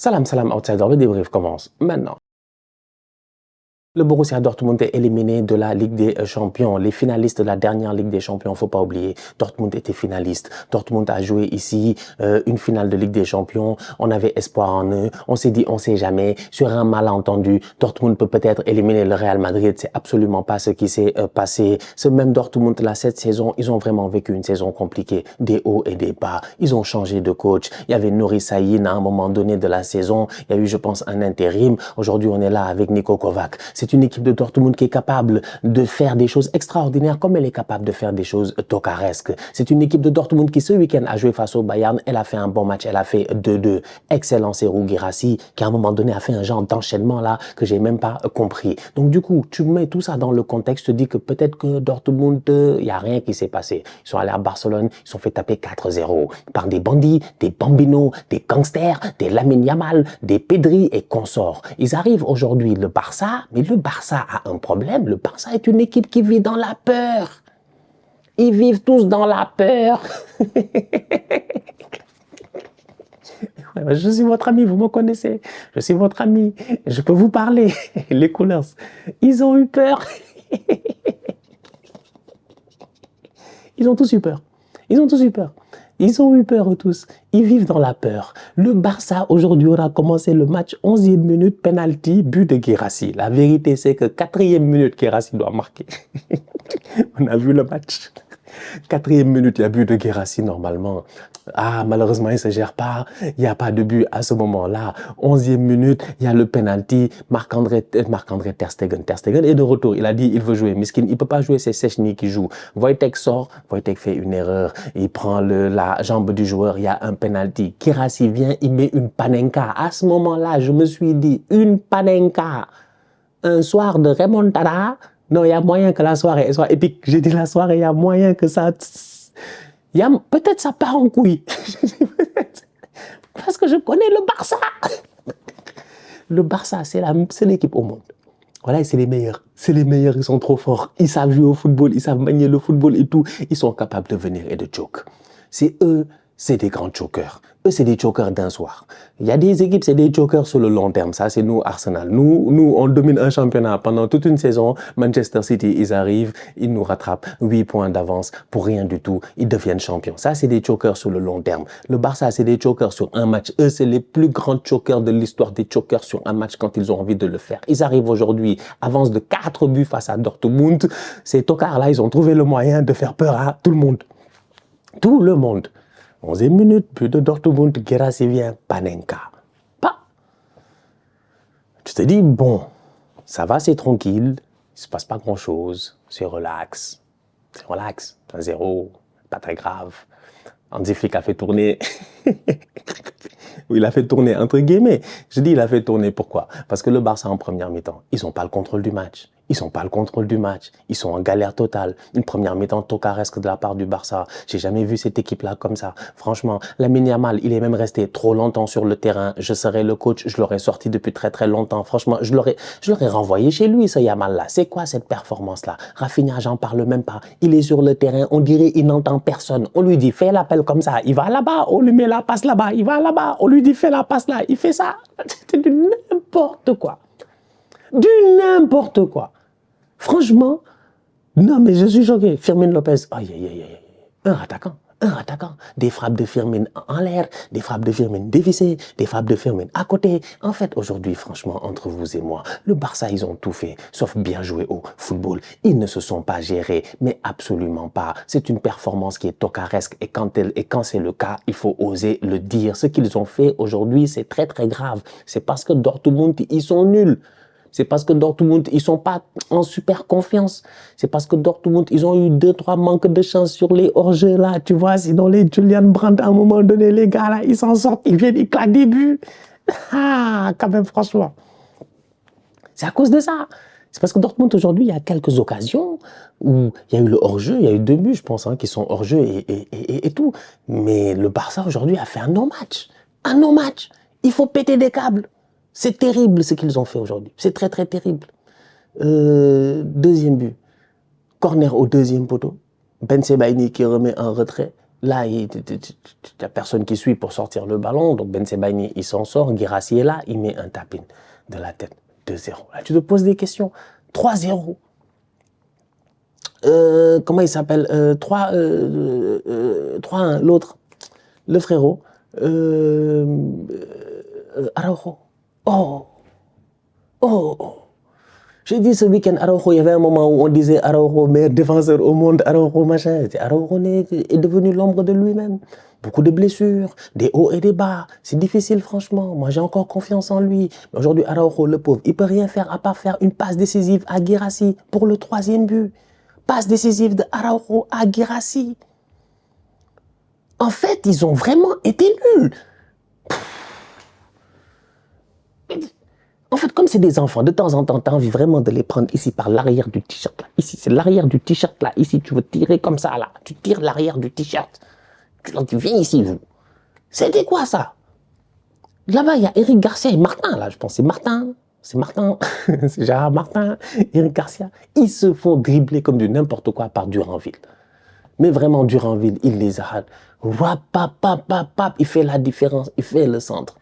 Salam, salam, outsider, le débrief commence maintenant. Le Borussia Dortmund est éliminé de la Ligue des Champions. Les finalistes de la dernière Ligue des Champions, faut pas oublier, Dortmund était finaliste. Dortmund a joué ici une finale de Ligue des Champions. On avait espoir en eux. On s'est dit, on sait jamais. Sur un malentendu, Dortmund peut peut-être éliminer le Real Madrid. C'est absolument pas ce qui s'est passé. Ce même Dortmund-là, cette saison, ils ont vraiment vécu une saison compliquée. Des hauts et des bas. Ils ont changé de coach. Il y avait Nuri Sahin à un moment donné de la saison. Il y a eu, je pense, un intérim. Aujourd'hui, on est là avec Niko Kovac. C'est une équipe de Dortmund qui est capable de faire des choses extraordinaires comme elle est capable de faire des choses tocaresques. C'est une équipe de Dortmund qui ce week-end a joué face au Bayern. Elle a fait un bon match, elle a fait 2-2. Excellent Serhou Guirassy qui à un moment donné a fait un genre d'enchaînement là que j'ai même pas compris. Donc du coup, tu mets tout ça dans le contexte, tu dis que peut-être que Dortmund, il y a rien qui s'est passé. Ils sont allés à Barcelone, ils sont fait taper 4-0 par des bandits, des bambinos, des gangsters, des Lamine Yamal, des Pedri et consorts. Ils arrivent aujourd'hui le Barça, mais le Barça a un problème. Le Barça est une équipe qui vit dans la peur. Ils vivent tous dans la peur. Je suis votre ami, vous me connaissez. Je suis votre ami. Je peux vous parler. Les couleurs. Ils ont eu peur. Ils ont tous eu peur. Ils ont tous eu peur. Ils ont eu peur tous. Ils vivent dans la peur. Le Barça, aujourd'hui, on a commencé le match 11e minute, penalty, but de Guirassy. La vérité, c'est que 4e minute, Guirassy doit marquer. On a vu le match. 4e minute, il y a but de Guirassy normalement. Ah, malheureusement, il ne se gère pas. Il n'y a pas de but à ce moment-là. 11e minute, il y a le penalty. Marc-André Ter Stegen. Ter Stegen est de retour. Il a dit il veut jouer. Miskin, il ne peut pas jouer, c'est Szczęsny qui joue. Wojtek sort. Wojtek fait une erreur. Il prend la jambe du joueur. Il y a un penalty. Guirassy vient, il met une panenka. À ce moment-là, je me suis dit, une panenka. Un soir de remontada. Non, il y a moyen que la soirée soit épique. J'ai dit la soirée, il y a moyen que ça... Peut-être ça part en couille. Parce que je connais le Barça. Le Barça, c'est l'équipe au monde. Voilà, c'est les meilleurs. C'est les meilleurs, ils sont trop forts. Ils savent jouer au football, ils savent manier le football et tout. Ils sont capables de venir et de choke. C'est eux, c'est des grands chokers. Eux, c'est des chokers d'un soir. Il y a des équipes, c'est des chokers sur le long terme. Ça, c'est nous, Arsenal. Nous, on domine un championnat pendant toute une saison. Manchester City, ils arrivent, ils nous rattrapent 8 points d'avance pour rien du tout. Ils deviennent champions. Ça, c'est des chokers sur le long terme. Le Barça, c'est des chokers sur un match. Eux, c'est les plus grands chokers de l'histoire des chokers sur un match quand ils ont envie de le faire. Ils arrivent aujourd'hui, avancent de 4 buts face à Dortmund. Ces tocards-là, ils ont trouvé le moyen de faire peur à tout le monde. Tout le monde. 11e minute, but de Dortmund, Guirassy vient, panenka. Pas. Tu te dis, bon, ça va, c'est tranquille, il se passe pas grand-chose, c'est relax. C'est relax, 1-0, pas très grave. Hansi Flick a fait tourner... Il a fait tourner, entre guillemets. Je dis il a fait tourner, pourquoi? Parce que le Barça en première mi-temps, ils n'ont pas le contrôle du match. Ils n'ont pas le contrôle du match. Ils sont en galère totale. Une première mi-temps tocaresque de la part du Barça. J'ai jamais vu cette équipe-là comme ça. Franchement, Lamine Yamal, il est même resté trop longtemps sur le terrain. Je serais le coach, je l'aurais sorti depuis très très longtemps. Franchement, je l'aurais renvoyé chez lui, ce Yamal-là. C'est quoi cette performance-là? Rafinha, j'en parle même pas. Il est sur le terrain, on dirait il n'entend personne. On lui dit, fais l'appel comme ça. Il va là-bas, on lui met la passe là-bas. Il va là-bas, on lui dit, fais la passe là. Il fait ça. C'est du n'importe quoi. Du n'importe quoi. Franchement, non mais je suis choqué. Firmin Lopez, aïe, aïe, aïe, aïe. Un attaquant. Des frappes de Firmin en l'air, des frappes de Firmin dévissées, des frappes de Firmin à côté. En fait, aujourd'hui, franchement, entre vous et moi, le Barça, ils ont tout fait, sauf bien jouer au football. Ils ne se sont pas gérés, mais absolument pas. C'est une performance qui est tocaresque et quand c'est le cas, il faut oser le dire. Ce qu'ils ont fait aujourd'hui, c'est très très grave. C'est parce que Dortmund, ils sont nuls. C'est parce que Dortmund, ils sont pas en super confiance. C'est parce que Dortmund, ils ont eu 2-3 manques de chance sur les hors-jeux là. Tu vois, sinon les Julian Brandt, à un moment donné, les gars là, ils s'en sortent, ils viennent, ils claquent des buts. Ah, quand même, franchement. C'est à cause de ça. C'est parce que Dortmund, aujourd'hui, il y a quelques occasions où il y a eu le hors-jeu, il y a eu 2 buts, je pense, hein, qui sont hors-jeu et tout. Mais le Barça, aujourd'hui, a fait un non-match. Un non-match. Il faut péter des câbles. C'est terrible ce qu'ils ont fait aujourd'hui. C'est très, très terrible. 2e but. Corner au 2e poteau. Ben Sebaini qui remet un retrait. Là, il n'y a personne qui suit pour sortir le ballon. Donc Ben Sebaini, il s'en sort. Guirassy est là, il met un tapin de la tête. 2-0. Là, tu te poses des questions. 3-0. Comment il s'appelle 3-1, l'autre, le frérot. Araujo. Oh, oh, oh. J'ai dit ce week-end, Araujo, il y avait un moment où on disait Araujo, meilleur défenseur au monde, Araujo, machin. Araujo est devenu l'ombre de lui-même. Beaucoup de blessures, des hauts et des bas. C'est difficile, franchement. Moi, j'ai encore confiance en lui. Mais aujourd'hui, Araujo, le pauvre, il peut rien faire à part faire une passe décisive à Guirassy pour le 3e but. Passe décisive de Araujo à Guirassy. En fait, ils ont vraiment été nuls. En fait, comme c'est des enfants, de temps en temps, tu as envie vraiment de les prendre ici par l'arrière du t-shirt. Là. Ici, c'est l'arrière du t-shirt. Là. Ici, tu veux tirer comme ça. Là. Tu tires l'arrière du t-shirt. Tu leur dis, viens ici, vous. C'était quoi ça? Là-bas, il y a Eric Garcia et Martin. Là, je pense c'est Martin. C'est Martin. C'est Gérard Martin, Eric Garcia. Ils se font dribbler comme du n'importe quoi par Duranville. Mais vraiment, Duranville, il les a. Il fait la différence. Il fait le centre.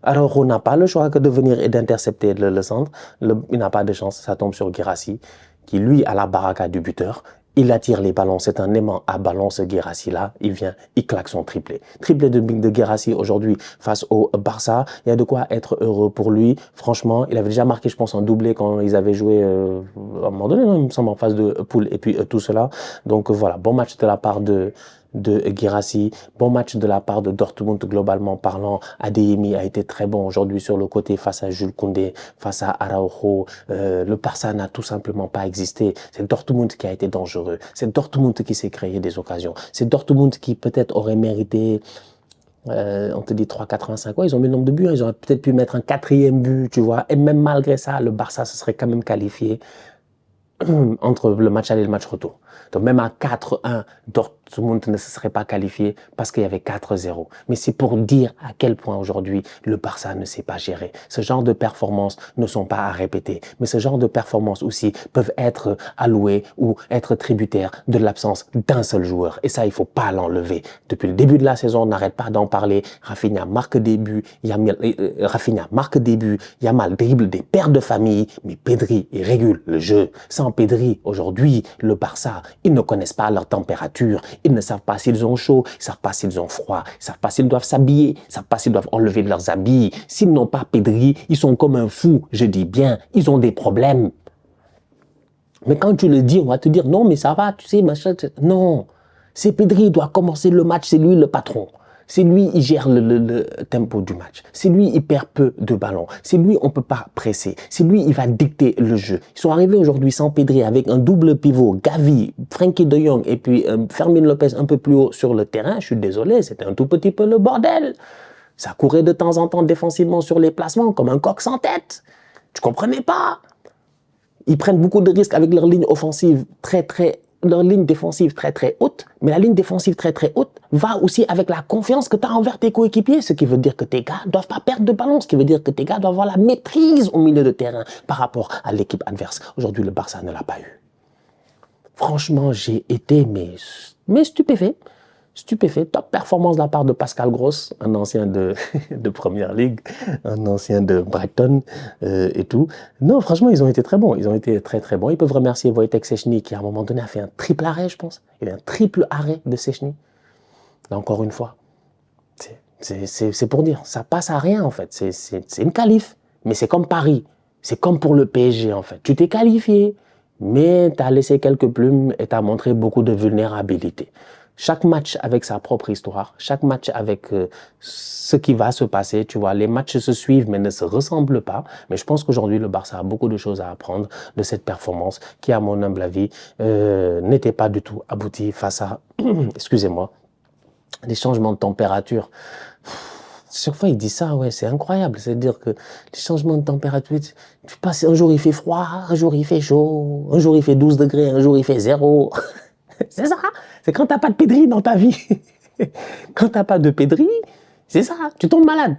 Alors, on n'a pas le choix que de venir et d'intercepter le centre. Il n'a pas de chance, ça tombe sur Guirassy, qui lui a la baraka du buteur. Il attire les ballons, c'est un aimant à ballon ce Guirassy-là. Il vient, il claque son triplé. Triplé de Guirassy aujourd'hui face au Barça. Il y a de quoi être heureux pour lui. Franchement, il avait déjà marqué, je pense, un doublé quand ils avaient joué à un moment donné, il me semble, en phase de poule et puis tout cela. Donc voilà, bon match de la part de Guirassy, bon match de la part de Dortmund globalement parlant. Adeyemi a été très bon aujourd'hui sur le côté face à Jules Koundé, face à Araujo. Le Barça n'a tout simplement pas existé. C'est Dortmund qui a été dangereux. C'est Dortmund qui s'est créé des occasions. C'est Dortmund qui peut-être aurait mérité on te dit 3,85. Ouais, ils ont mis le nombre de buts. Ils auraient peut-être pu mettre un 4e but, tu vois. Et même malgré ça, le Barça se serait quand même qualifié entre le match aller et le match retour. Donc même à 4-1, Dortmund ne se serait pas qualifié parce qu'il y avait 4-0. Mais c'est pour dire à quel point aujourd'hui le Barça ne sait pas gérer. Ce genre de performances ne sont pas à répéter. Mais ce genre de performances aussi peuvent être allouées ou être tributaires de l'absence d'un seul joueur. Et ça, il faut pas l'enlever. Depuis le début de la saison, on n'arrête pas d'en parler. Rafinha marque des buts, Yamal dribble des pères de famille, mais Pedri, il régule le jeu. Sans Pedri, aujourd'hui, le Barça, ils ne connaissent pas leur température. Ils ne savent pas s'ils ont chaud, ils ne savent pas s'ils ont froid, ils ne savent pas s'ils doivent s'habiller, ils ne savent pas s'ils doivent enlever leurs habits. S'ils n'ont pas Pedri, ils sont comme un fou. Je dis bien, ils ont des problèmes. Mais quand tu le dis, on va te dire, non, mais ça va, tu sais, machin. Non, c'est Pedri, il doit commencer le match, c'est lui le patron. C'est lui, il gère le tempo du match. C'est lui, il perd peu de ballons. C'est lui, on ne peut pas presser. C'est lui, il va dicter le jeu. Ils sont arrivés aujourd'hui sans Pedri avec un double pivot, Gavi, Frenkie de Jong et puis Fermin Lopez un peu plus haut sur le terrain. Je suis désolé, c'était un tout petit peu le bordel. Ça courait de temps en temps défensivement sur les placements comme un coq sans tête. Tu comprenais pas? Ils prennent beaucoup de risques avec leur ligne offensive leur ligne défensive très haute, mais la ligne défensive très haute va aussi avec la confiance que tu as envers tes coéquipiers, ce qui veut dire que tes gars ne doivent pas perdre de ballon, ce qui veut dire que tes gars doivent avoir la maîtrise au milieu de terrain par rapport à l'équipe adverse. Aujourd'hui, le Barça ne l'a pas eu. Franchement, j'ai été mais stupéfait. Top performance de la part de Pascal Gross, un ancien de Première Ligue, un ancien de Brighton et tout. Non, franchement, ils ont été très bons. Ils ont été très bons. Ils peuvent remercier Wojtek Szczęsny qui, à un moment donné, a fait un triple arrêt, je pense. Il y a un triple arrêt de Szczęsny. Là, encore une fois, c'est pour dire, ça passe à rien, en fait. C'est une qualif, mais c'est comme Paris. C'est comme pour le PSG, en fait. Tu t'es qualifié, mais tu as laissé quelques plumes et tu as montré beaucoup de vulnérabilité. Chaque match avec sa propre histoire, chaque match avec ce qui va se passer, tu vois, les matchs se suivent mais ne se ressemblent pas. Mais je pense qu'aujourd'hui, le Barça a beaucoup de choses à apprendre de cette performance qui, à mon humble avis, n'était pas du tout aboutie face à, excusez-moi, des changements de température. Chaque fois, il dit ça, ouais, c'est incroyable. C'est-à-dire que les changements de température, tu passes, un jour il fait froid, un jour il fait chaud, un jour il fait 12 degrés, un jour il fait 0. C'est ça, c'est quand t'as pas de Pedri dans ta vie. Quand t'as pas de Pedri, c'est ça, tu tombes malade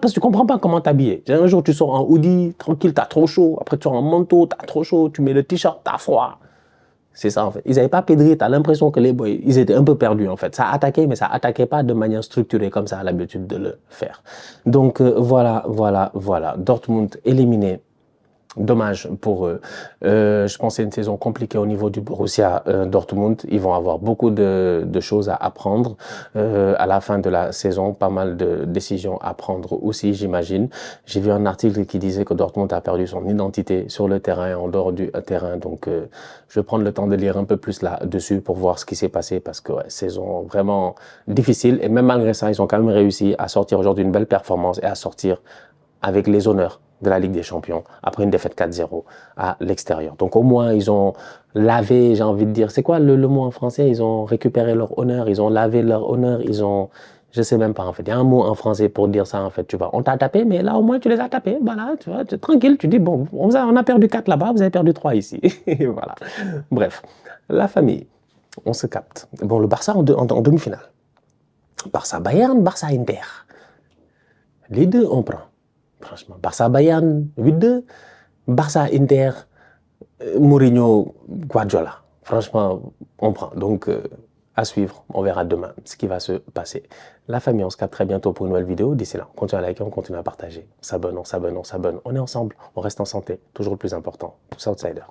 parce que tu comprends pas comment t'habiller. Un jour, tu sors en hoodie, tranquille, t'as trop chaud. Après, tu sors en manteau, t'as trop chaud, tu mets le t-shirt, t'as froid. C'est ça, en fait. Ils n'avaient pas Pedri, tu as l'impression que les boys, ils étaient un peu perdus, en fait. Ça attaquait, mais ça attaquait pas de manière structurée, comme ça a l'habitude de le faire. Donc, voilà. Dortmund éliminé. Dommage pour eux. Je pense que c'est une saison compliquée au niveau du Borussia Dortmund. Ils vont avoir beaucoup de choses à apprendre à la fin de la saison. Pas mal de décisions à prendre aussi, j'imagine. J'ai vu un article qui disait que Dortmund a perdu son identité sur le terrain, en dehors du terrain. Donc, je vais prendre le temps de lire un peu plus là-dessus pour voir ce qui s'est passé parce que saison vraiment difficile. Et même malgré ça, ils ont quand même réussi à sortir aujourd'hui une belle performance et à sortir avec les honneurs de la Ligue des Champions après une défaite 4-0 à l'extérieur. Donc au moins, ils ont lavé, j'ai envie de dire, c'est quoi le mot en français? Ils ont récupéré leur honneur, ils ont lavé leur honneur, ils ont... Je sais même pas en fait. Il y a un mot en français pour dire ça en fait. Tu vois, on t'a tapé, mais là au moins tu les as tapés. Voilà, tu vois, tranquille. Tu dis bon, on a perdu 4 là-bas, vous avez perdu 3 ici. Voilà. Bref, la famille, on se capte. Bon, le Barça en demi-finale. Barça Bayern, Barça Inter. Les deux on prend. Franchement, Barça Bayern 8-2, Barça Inter, Mourinho Guardiola. Franchement, on prend. Donc, à suivre. On verra demain ce qui va se passer. La famille, on se capte très bientôt pour une nouvelle vidéo. D'ici là, on continue à liker, on continue à partager. On s'abonne. On est ensemble, on reste en santé. Toujours le plus important. Tous outsiders.